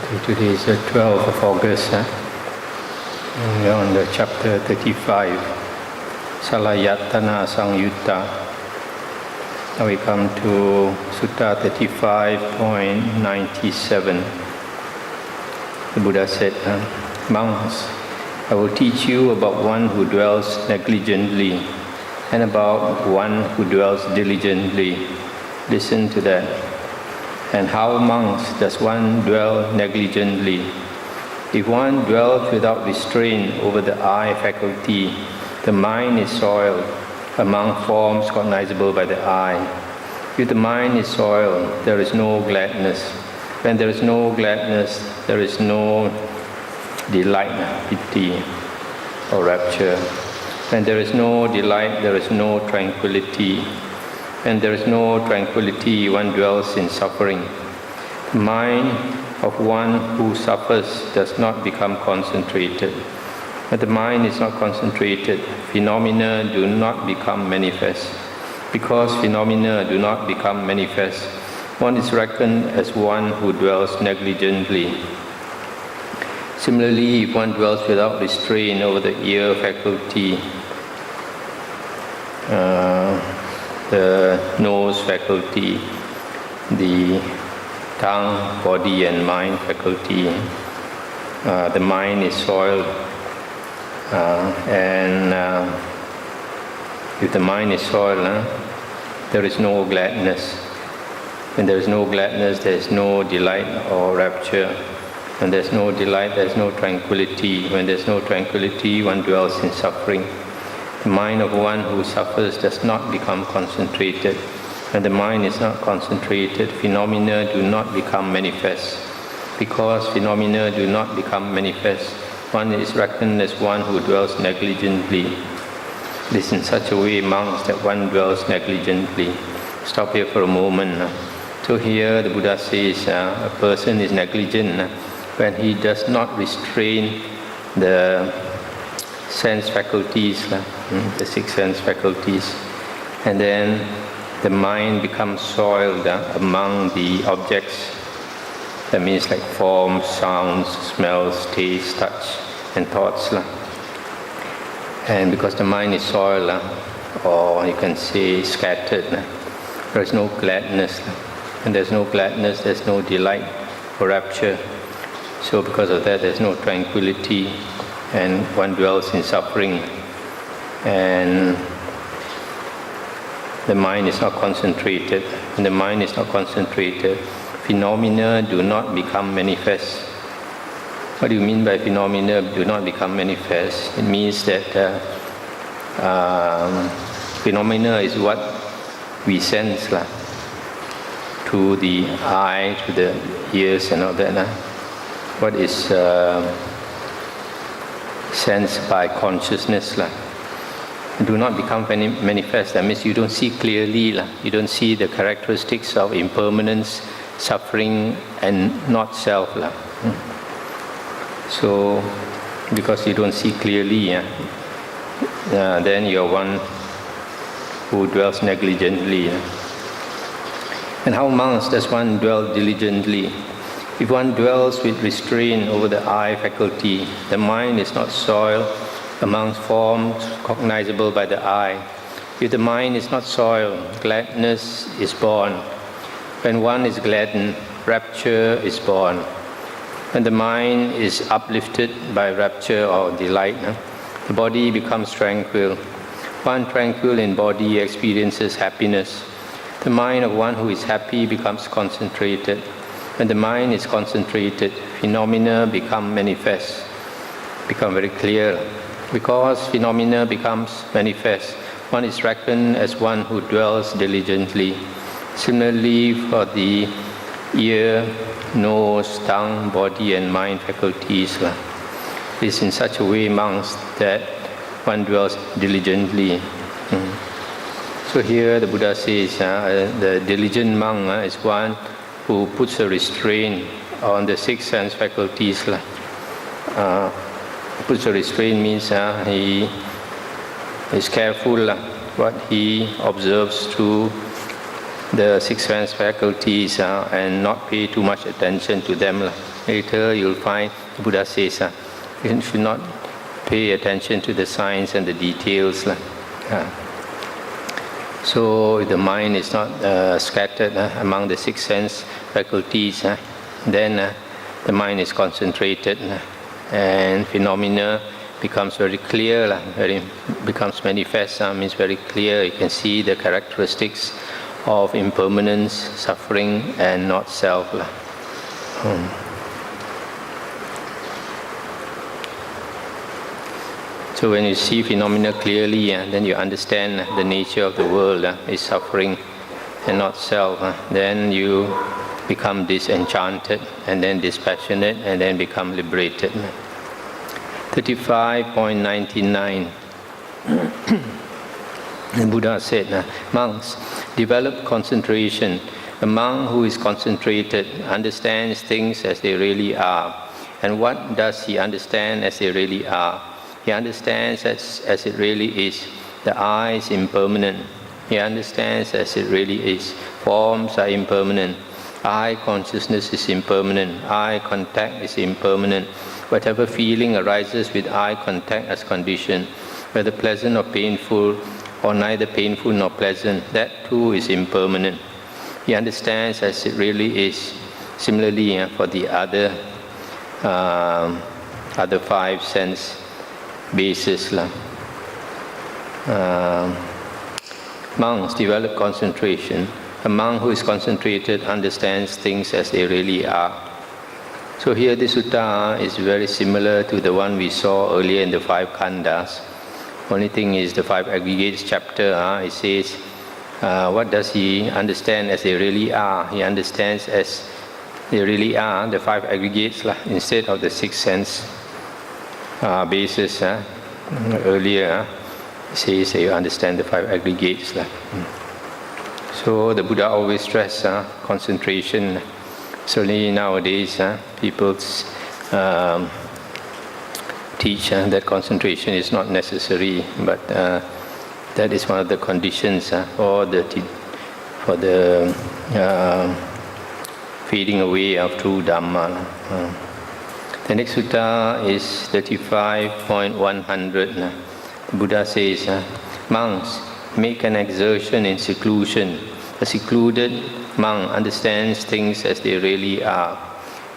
Today is the 12th of August, and we are on the chapter 35, Salayatana Samyutta. Now we come to Sutta 35.97. The Buddha said, "Monks, I will teach you about one who dwells negligently and about one who dwells diligently. Listen to that. And how, monks, does one dwell negligently? If one dwells without restraint over the eye faculty, the mind is soiled among forms cognizable by the eye. If the mind is soiled, there is no gladness. When there is no gladness, there is no delight, piti, or rapture. When there is no delight, there is no tranquility. When there is no tranquility, one dwells in suffering. The mind of one who suffers does not become concentrated. When the mind is not concentrated, phenomena do not become manifest. Because phenomena do not become manifest, one is reckoned as one who dwells negligently. Similarly, if one dwells without restraint over the ear faculty, the nose faculty, the tongue, body and mind faculty, the mind is soiled, and if the mind is soiled, there is no gladness. When there is no gladness, there is no delight or rapture. When there is no delight, there is no tranquility. When there is no tranquility, one dwells in suffering. The mind of one who suffers does not become concentrated. When the mind is not concentrated, phenomena do not become manifest. Because phenomena do not become manifest, one is reckoned as one who dwells negligently. It is in such a way, monks, that one dwells negligently. Stop here for a moment. So here the Buddha says a person is negligent when he does not restrain the sense faculties, the six sense faculties, and then the mind becomes soiled among the objects. That means like forms, sounds, smells, taste, touch, and thoughts. And because the mind is soiled, or you can say scattered, there is no gladness. When there is no gladness, there is no delight or rapture. So because of that, there is no tranquility, and one dwells in suffering, and the mind is not concentrated. When the mind is not concentrated, phenomena do not become manifest. What do you mean by phenomena do not become manifest? It means that phenomena is what we sense to the eye, to the ears and all that. What is sensed by consciousness do not become manifest. That means you don't see clearly. You don't see the characteristics of impermanence, suffering, and not self. So, because you don't see clearly, then you are one who dwells negligently. And how, monks, does one dwell diligently? If one dwells with restraint over the eye faculty, the mind is not soiled amongst forms cognizable by the eye. If the mind is not soiled, gladness is born. When one is gladdened, rapture is born. When the mind is uplifted by rapture or delight, the body becomes tranquil. One tranquil in body experiences happiness. The mind of one who is happy becomes concentrated. When the mind is concentrated, phenomena become manifest, become very clear. Because phenomena becomes manifest, one is reckoned as one who dwells diligently. Similarly, for the ear, nose, tongue, body and mind faculties, it is in such a way, monks, that one dwells diligently. So here the Buddha says the diligent monk is one who puts a restraint on the six sense faculties. Puts a restraint means he is careful what he observes through the six sense faculties and not pay too much attention to them. Later you'll find the Buddha says you should not pay attention to the signs and the details. So if the mind is not scattered among the six sense faculties, then the mind is concentrated and phenomena becomes very clear, becomes manifest, means very clear. You can see the characteristics of impermanence, suffering and not self. So when you see phenomena clearly, then you understand the nature of the world is suffering and not self. Then you become disenchanted and then dispassionate and then become liberated. 35.99 The Buddha said, monks, develop concentration. A monk who is concentrated understands things as they really are. And what does he understand as they really are? He understands as it really is. The eye is impermanent. He understands as it really is. Forms are impermanent. Eye consciousness is impermanent. Eye contact is impermanent. Whatever feeling arises with eye contact as condition, whether pleasant or painful, or neither painful nor pleasant, that too is impermanent. He understands as it really is. Similarly, for the other five sense bases, monks develop concentration. A monk who is concentrated understands things as they really are. So here this sutta is very similar to the one we saw earlier in the five khandhas. Only thing is the five aggregates chapter, it says, what does he understand as they really are? He understands as they really are, the five aggregates, instead of the six sense bases. Earlier, it says you understand the five aggregates. So the Buddha always stress concentration. Certainly nowadays, people teach that concentration is not necessary, but that is one of the conditions for the fading away of true Dhamma. The next sutta is 35.100. The Buddha says, monks, make an exertion in seclusion. A secluded monk understands things as they really are.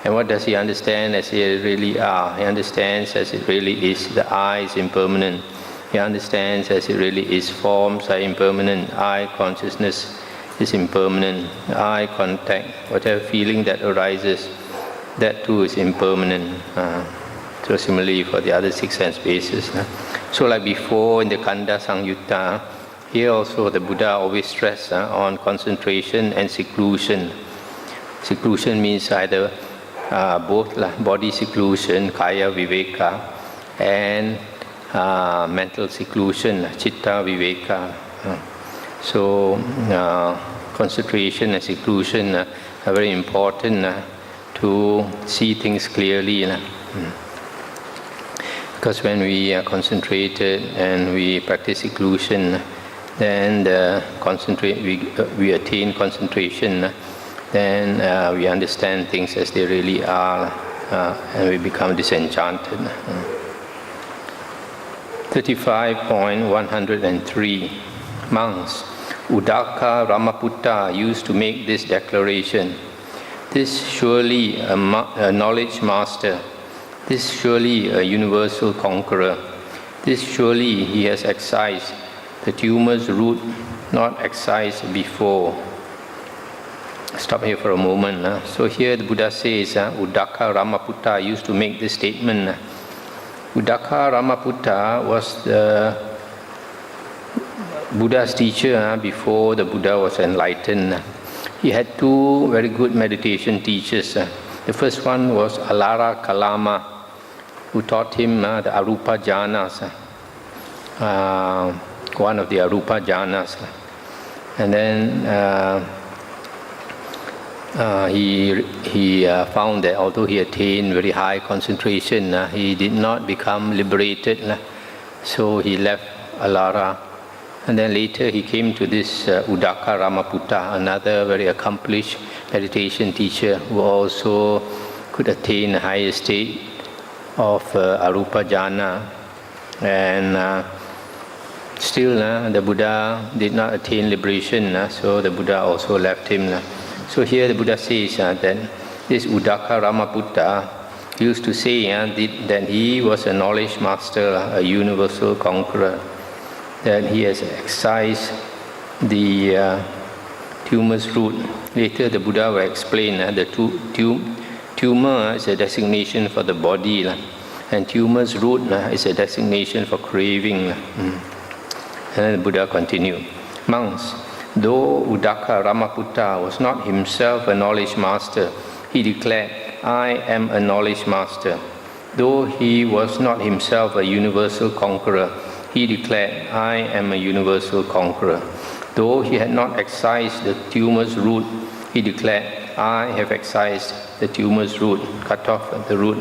And what does he understand as they really are? He understands as it really is. The eye is impermanent. He understands as it really is. Forms are impermanent. Eye consciousness is impermanent. Eye contact, whatever feeling that arises, that too is impermanent. So similarly for the other six sense bases. So like before in the Khandha Samyutta, here also the Buddha always stress on concentration and seclusion. Seclusion means either both body seclusion, kaya viveka, and mental seclusion, chitta viveka. So concentration and seclusion are very important to see things clearly. Because when we are concentrated and we practice seclusion, then we attain concentration, then we understand things as they really are, and we become disenchanted. 35.103 Monks, Uddaka Ramaputta used to make this declaration. This surely a knowledge master, this surely a universal conqueror, this surely he has excised the tumor's root not excised before. Stop here for a moment. So here the Buddha says, Uddaka Ramaputta used to make this statement. Uddaka Ramaputta was the Buddha's teacher before the Buddha was enlightened. He had two very good meditation teachers. The first one was Alara Kalama, who taught him the Arupa Jhanas, one of the Arupa Jhanas. And then he found that although he attained very high concentration, he did not become liberated. So he left Alara And then later he came to this Uddaka Ramaputta, another very accomplished meditation teacher who also could attain a higher state of Arupa Jhana. And still the Buddha did not attain liberation, so the Buddha also left him. So here the Buddha says that this Uddaka Ramaputta used to say that he was a knowledge master, a universal conqueror, that he has excised the tumor's root. Later the Buddha will explain the tumor is a designation for the body, and tumor's root is a designation for craving. And then the Buddha continued, monks, though Uddaka Ramaputta was not himself a knowledge master, he declared, I am a knowledge master. Though he was not himself a universal conqueror, he declared, I am a universal conqueror. Though he had not excised the tumor's root, he declared, I have excised the tumor's root, cut off the root.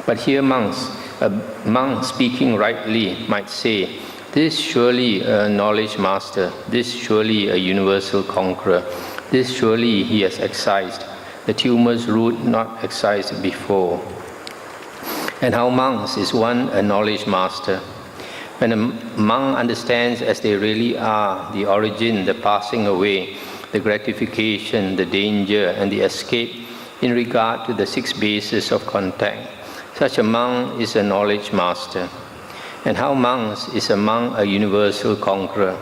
But here monks, a monk speaking rightly might say, this surely a knowledge master, this surely a universal conqueror, this surely he has excised the tumor's root not excised before. And how monks is one a knowledge master? When a monk understands as they really are the origin, the passing away, the gratification, the danger and the escape in regard to the 6 bases of contact, such a monk is a knowledge master. And how monks is a monk a universal conqueror?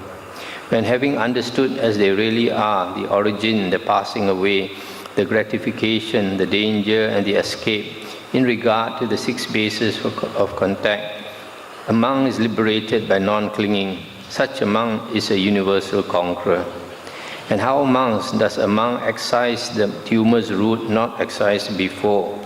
When having understood as they really are the origin, the passing away, the gratification, the danger and the escape in regard to the 6 bases of contact, a monk is liberated by non-clinging. Such a monk is a universal conqueror. And how monks does a monk excise the tumor's root not excised before?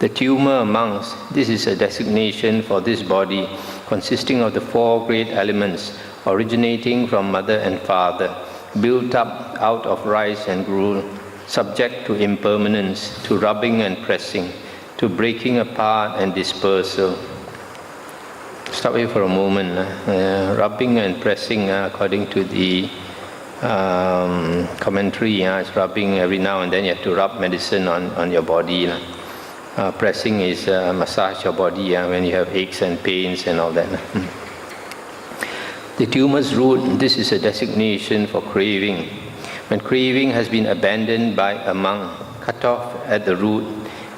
The tumor amongst, this is a designation for this body consisting of the 4 great elements originating from mother and father, built up out of rice and gruel, subject to impermanence, to rubbing and pressing, to breaking apart and dispersal. Stop here for a moment. Rubbing and pressing, according to the commentary, it's rubbing every now and then. You have to rub medicine on your body. Pressing is massage your body when you have aches and pains and all that. The tumor's root, this is a designation for craving. When craving has been abandoned by a monk, cut off at the root,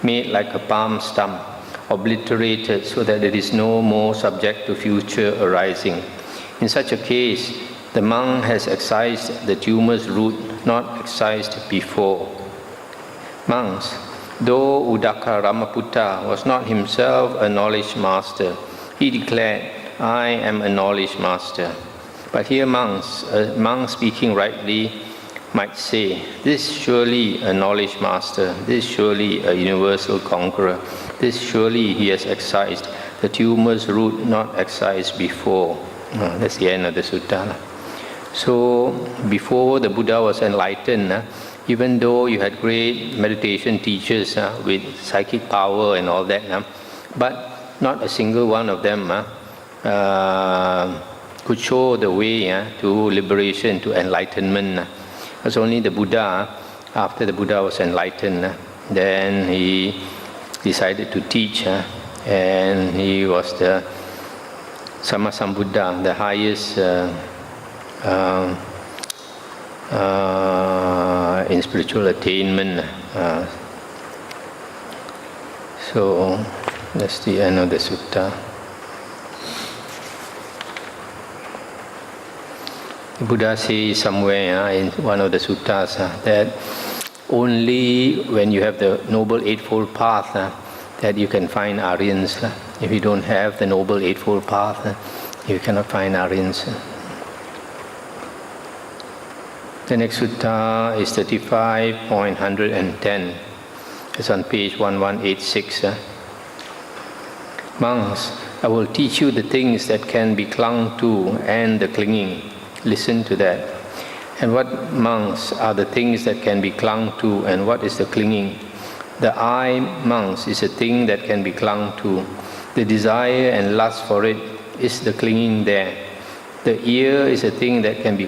made like a palm stump, obliterated so that it is no more subject to future arising. In such a case, the monk has excised the tumor's root not excised before. Monks, though Uddaka Ramaputta was not himself a knowledge master, he declared, I am a knowledge master. But here monks, a monk speaking rightly, might say, this surely a knowledge master, this surely a universal conqueror, this surely he has excised the tumor's root not excised before. That's the end of the sutta. So before the Buddha was enlightened, even though you had great meditation teachers with psychic power and all that, but not a single one of them could show the way to liberation, to enlightenment. It was only the Buddha, after the Buddha was enlightened, then he decided to teach, and he was the Sammasambuddha, the highest in spiritual attainment. So that's the end of the sutta. The Buddha says somewhere in one of the suttas that only when you have the Noble Eightfold Path that you can find Aryans. If you don't have the Noble Eightfold Path, you cannot find Aryans. The next sutta is 35.110. It's on page 1186. Monks, I will teach you the things that can be clung to and the clinging. Listen to that. And what, monks, are the things that can be clung to, and what is the clinging? The I, monks, is a thing that can be clung to. The desire and lust for it is the clinging there. The ear is a thing that can be